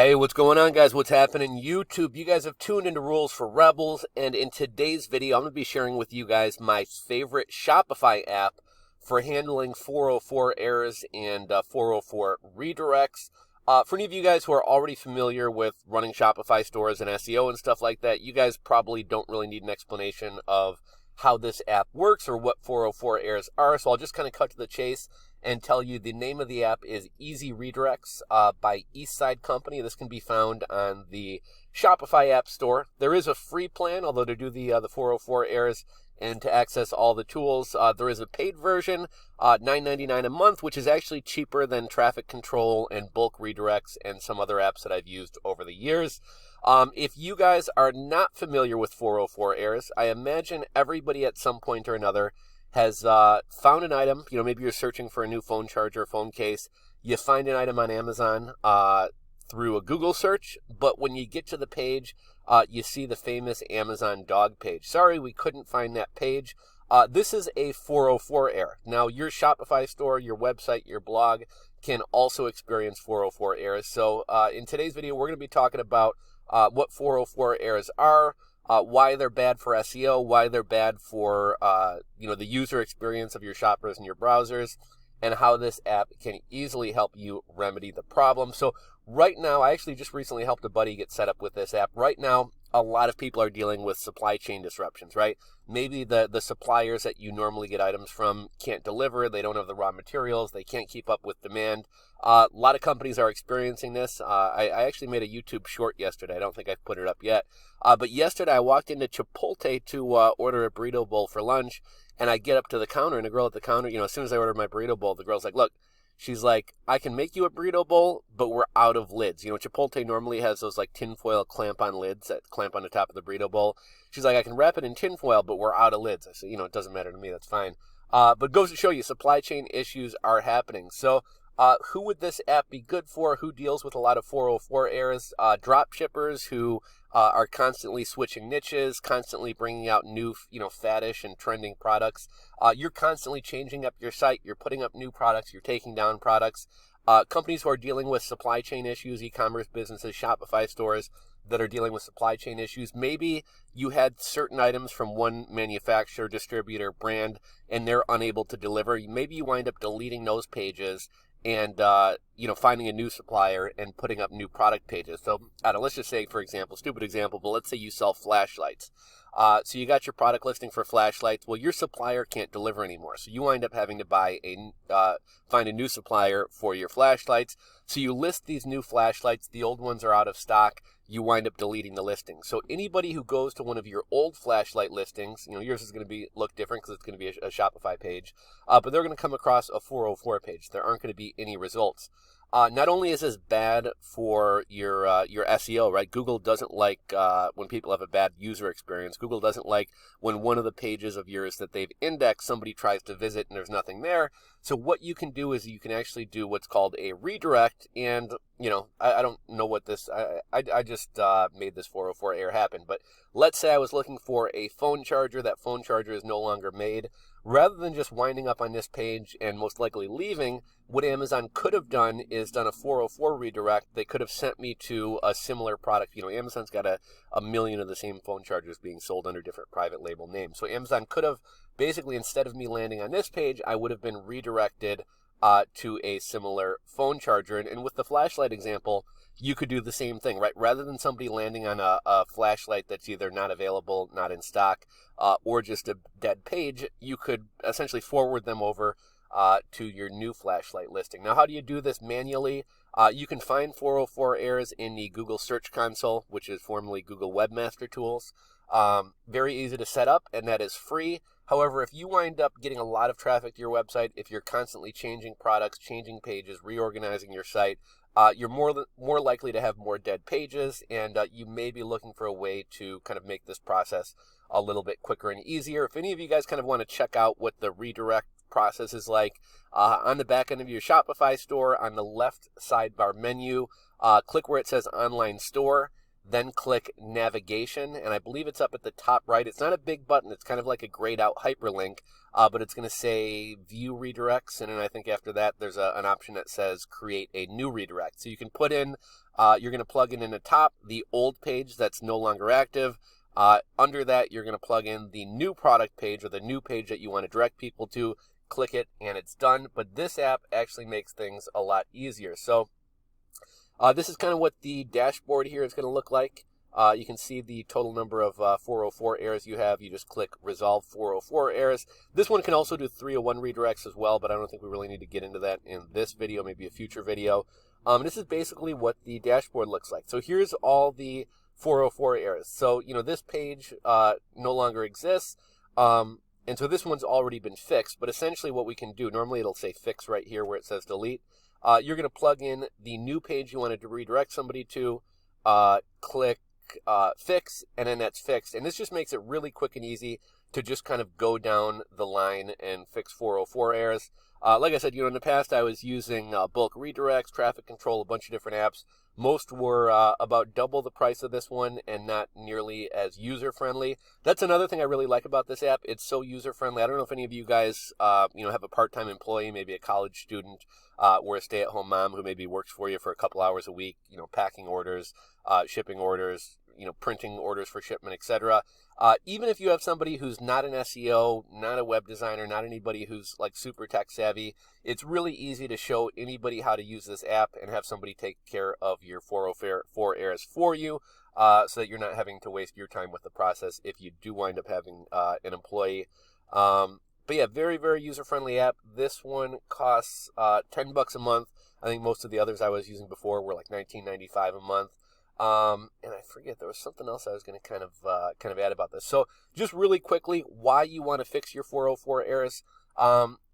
Hey, what's going on, guys? What's happening? YouTube, you guys have tuned into Rules for Rebels, and in today's video, I'm going to be sharing with you guys my favorite Shopify app for handling 404 errors and 404 redirects. For any of you guys who are already familiar with running Shopify stores and SEO and stuff like that, you guys probably don't really need an explanation of how this app works or what 404 errors are, so I'll just kind of cut to the chase and tell you the name of the app is Easy Redirects by Eastside Company. This can be found on the Shopify App Store. There is a free plan, although to do the 404 errors and to access all the tools, there is a paid version, $9.99 a month, which is actually cheaper than Traffic Control and Bulk Redirects and some other apps that I've used over the years. If you guys are not familiar with 404 errors, I imagine everybody at some point or another has found an item. Maybe you're searching for a new phone charger, phone case. You find an item on Amazon through a Google search, but when you get to the page, you see the famous Amazon dog page. Sorry, we couldn't find that page. This is a 404 error. Now, your Shopify store, your website, your blog can also experience 404 errors. So in today's video, we're going to be talking about what 404 errors are, why they're bad for SEO, why they're bad for the user experience of your shoppers and your browsers, and how this app can easily help you remedy the problem. So right now, I actually just recently helped a buddy get set up with this app. Right now, a lot of people are dealing with supply chain disruptions, right? Maybe the suppliers that you normally get items from can't deliver, they don't have the raw materials, they can't keep up with demand. A lot of companies are experiencing this. I actually made a YouTube short yesterday. I don't think I've put it up yet. But yesterday I walked into Chipotle to order a burrito bowl for lunch, and I get up to the counter, and the girl at the counter, as soon as I ordered my burrito bowl, the girl's like, look, she's like, I can make you a burrito bowl, but we're out of lids. Chipotle normally has those like tinfoil clamp-on lids that clamp on the top of the burrito bowl. She's like, I can wrap it in tinfoil, but we're out of lids. I said, it doesn't matter to me. That's fine. But goes to show you, supply chain issues are happening. So who would this app be good for? Who deals with a lot of 404 errors? Drop shippers who are constantly switching niches, constantly bringing out new, faddish and trending products. You're constantly changing up your site. You're putting up new products. You're taking down products. Companies who are dealing with supply chain issues, e-commerce businesses, Shopify stores that are dealing with supply chain issues. Maybe you had certain items from one manufacturer, distributor, brand, and they're unable to deliver. Maybe you wind up deleting those pages and finding a new supplier and putting up new product pages. So let's just say, for example, stupid example, but let's say you sell flashlights. So you got your product listing for flashlights. Well, your supplier can't deliver anymore, so you wind up having to find a new supplier for your flashlights. So you list these new flashlights. The old ones are out of stock. You wind up deleting the listing. So anybody who goes to one of your old flashlight listings, yours is going to look different because it's going to be a Shopify page, but they're going to come across a 404 page. There aren't going to be any results. Not only is this bad for your SEO, right? Google doesn't like when people have a bad user experience. Google doesn't like when one of the pages of yours that they've indexed, somebody tries to visit and there's nothing there. So what you can do is you can actually do what's called a redirect. And, I don't know what this, I just made this 404 error happen. But let's say I was looking for a phone charger. That phone charger is no longer made. Rather than just winding up on this page and most likely leaving, what Amazon could have done is done a 404 redirect. They could have sent me to a similar product. Amazon's got a million of the same phone chargers being sold under different private label names. So Amazon could have basically, instead of me landing on this page, I would have been redirected to a similar phone charger. And with the flashlight example, you could do the same thing, right? Rather than somebody landing on a flashlight that's either not available, not in stock, or just a dead page, you could essentially forward them over to your new flashlight listing. Now, how do you do this manually? You can find 404 errors in the Google Search Console, which is formerly Google Webmaster Tools. Very easy to set up, and that is free. However, if you wind up getting a lot of traffic to your website, if you're constantly changing products, changing pages, reorganizing your site, you're more likely to have more dead pages, and you may be looking for a way to kind of make this process a little bit quicker and easier. If any of you guys kind of want to check out what the redirect process is like, on the back end of your Shopify store, on the left sidebar menu, click where it says Online Store. then click navigation, and I believe it's up at the top right. It's not a big button. It's kind of like a grayed out hyperlink, but it's going to say view redirects, and then I think after that there's an option that says create a new redirect. So you can put in, you're going to plug in the top the old page that's no longer active. Under that, you're going to plug in the new product page or the new page that you want to direct people to. Click it, and it's done. But this app actually makes things a lot easier. So this is kind of what the dashboard here is going to look like. You can see the total number of 404 errors you have. You just click resolve 404 errors. This one can also do 301 redirects as well, but I don't think we really need to get into that in this video, maybe a future video. This is basically what the dashboard looks like. So here's all the 404 errors. So, this page no longer exists. And so this one's already been fixed, but essentially what we can do, normally it'll say fix right here where it says delete. You're going to plug in the new page you wanted to redirect somebody to, click fix, and then that's fixed. And this just makes it really quick and easy to just kind of go down the line and fix 404 errors. Like I said, in the past I was using bulk redirects, traffic control, a bunch of different apps. Most were about double the price of this one and not nearly as user-friendly. That's another thing I really like about this app. It's so user-friendly. I don't know if any of you guys, have a part-time employee, maybe a college student, or a stay-at-home mom who maybe works for you for a couple hours a week, packing orders, shipping orders, printing orders for shipment, etc. Even if you have somebody who's not an SEO, not a web designer, not anybody who's like super tech savvy, it's really easy to show anybody how to use this app and have somebody take care of your 404 errors for you, so that you're not having to waste your time with the process if you do wind up having an employee. But yeah, very, very user-friendly app. This one costs $10 a month. I think most of the others I was using before were like $19.95 a month. And I forget, there was something else I was going to kind of add about this. So just really quickly, why you want to fix your 404 errors.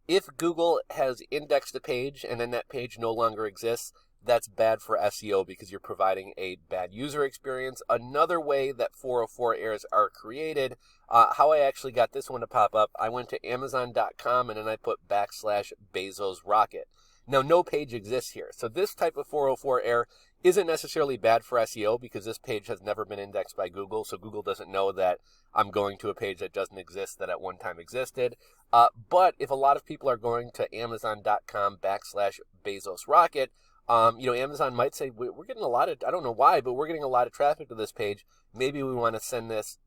If Google has indexed a page and then that page no longer exists, that's bad for SEO because you're providing a bad user experience. Another way that 404 errors are created, how I actually got this one to pop up, I went to Amazon.com and then I put /Bezos rocket. Now, no page exists here. So this type of 404 error isn't necessarily bad for SEO because this page has never been indexed by Google. So Google doesn't know that I'm going to a page that doesn't exist that at one time existed. But if a lot of people are going to Amazon.com /Bezos rocket, Amazon might say, we're getting a lot of, I don't know why, but we're getting a lot of traffic to this page. Maybe we want to send this,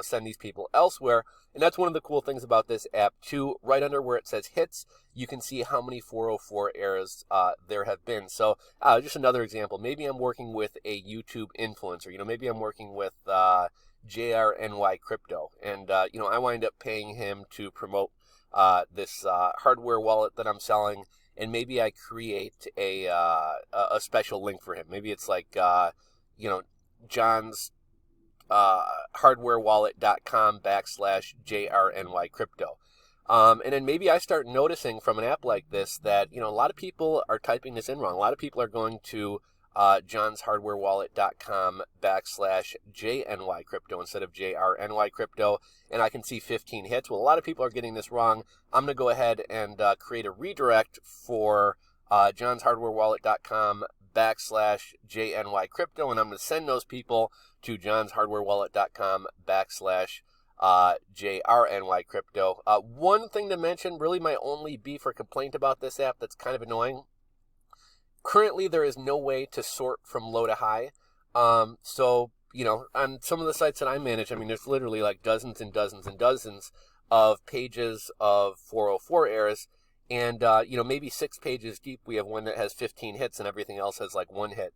send these people elsewhere. And that's one of the cool things about this app too. Right under where it says hits, you can see how many 404 errors there have been. So just another example, maybe I'm working with a YouTube influencer, maybe I'm working with JRNY Crypto, and, I wind up paying him to promote this hardware wallet that I'm selling. And maybe I create a special link for him. Maybe it's like, John's hardwarewallet.com /JRNY Crypto. And then maybe I start noticing from an app like this that, a lot of people are typing this in wrong. A lot of people are going to johnshardwarewallet.com /JNY Crypto instead of JRNY Crypto, and I can see 15 hits. Well, a lot of people are getting this wrong. I'm going to go ahead and create a redirect for johnshardwarewallet.com /JNY Crypto, and I'm going to send those people to johnshardwarewallet.com /JRNY Crypto. One thing to mention, really my only beef or complaint about this app that's kind of annoying, currently there is no way to sort from low to high. So, on some of the sites that I manage, there's literally like dozens and dozens and dozens of pages of 404 errors. And, maybe 6 pages deep, we have one that has 15 hits and everything else has like 1 hit.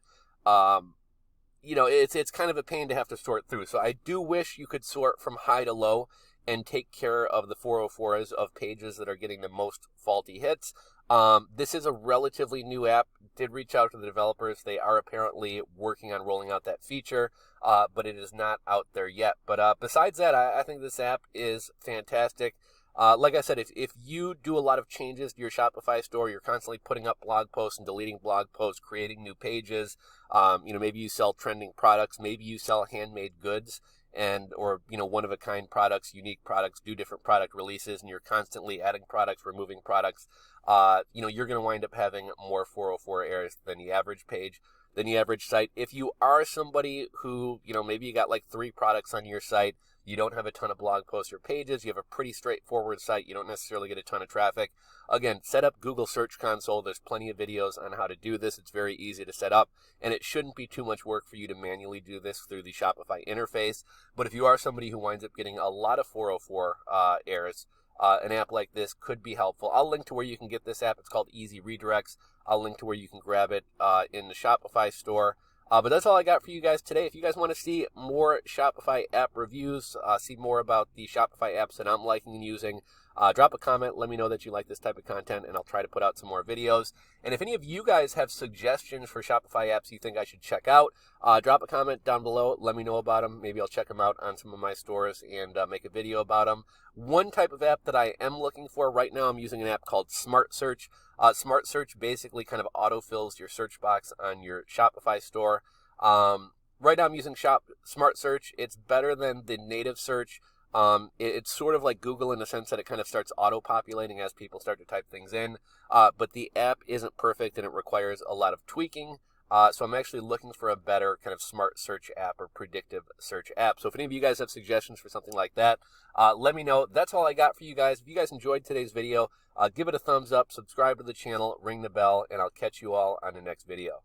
It's kind of a pain to have to sort through. So I do wish you could sort from high to low and take care of the 404s of pages that are getting the most faulty hits. This is a relatively new app. Did reach out to the developers. They are apparently working on rolling out that feature, but it is not out there yet. But besides that, I think this app is fantastic. Like I said, if you do a lot of changes to your Shopify store, you're constantly putting up blog posts and deleting blog posts, creating new pages, maybe you sell trending products, maybe you sell handmade goods, or one-of-a-kind products, unique products, do different product releases, and you're constantly adding products, removing products. you're going to wind up having more 404 errors than the average page, than the average site. If you are somebody who, maybe you got like 3 products on your site, you don't have a ton of blog posts or pages, you have a pretty straightforward site, you don't necessarily get a ton of traffic. Again, set up Google Search Console. There's plenty of videos on how to do this. It's very easy to set up, and it shouldn't be too much work for you to manually do this through the Shopify interface. But if you are somebody who winds up getting a lot of 404 errors, an app like this could be helpful. I'll link to where you can get this app. It's called Easy Redirects. I'll link to where you can grab it in the Shopify store. But that's all I got for you guys today. If you guys want to see more Shopify app reviews, see more about the Shopify apps that I'm liking and using, drop a comment. Let me know that you like this type of content, and I'll try to put out some more videos. And if any of you guys have suggestions for Shopify apps you think I should check out, drop a comment down below. Let me know about them. Maybe I'll check them out on some of my stores and make a video about them. One type of app that I am looking for right now, I'm using an app called Smart Search. Smart Search basically kind of autofills your search box on your Shopify store. Right now I'm using Smart Search. It's better than the native search. It's sort of like Google in the sense that it kind of starts auto-populating as people start to type things in. But the app isn't perfect, and it requires a lot of tweaking. So I'm actually looking for a better kind of smart search app or predictive search app. So if any of you guys have suggestions for something like that, let me know. That's all I got for you guys. If you guys enjoyed today's video, give it a thumbs up, subscribe to the channel, ring the bell, and I'll catch you all on the next video.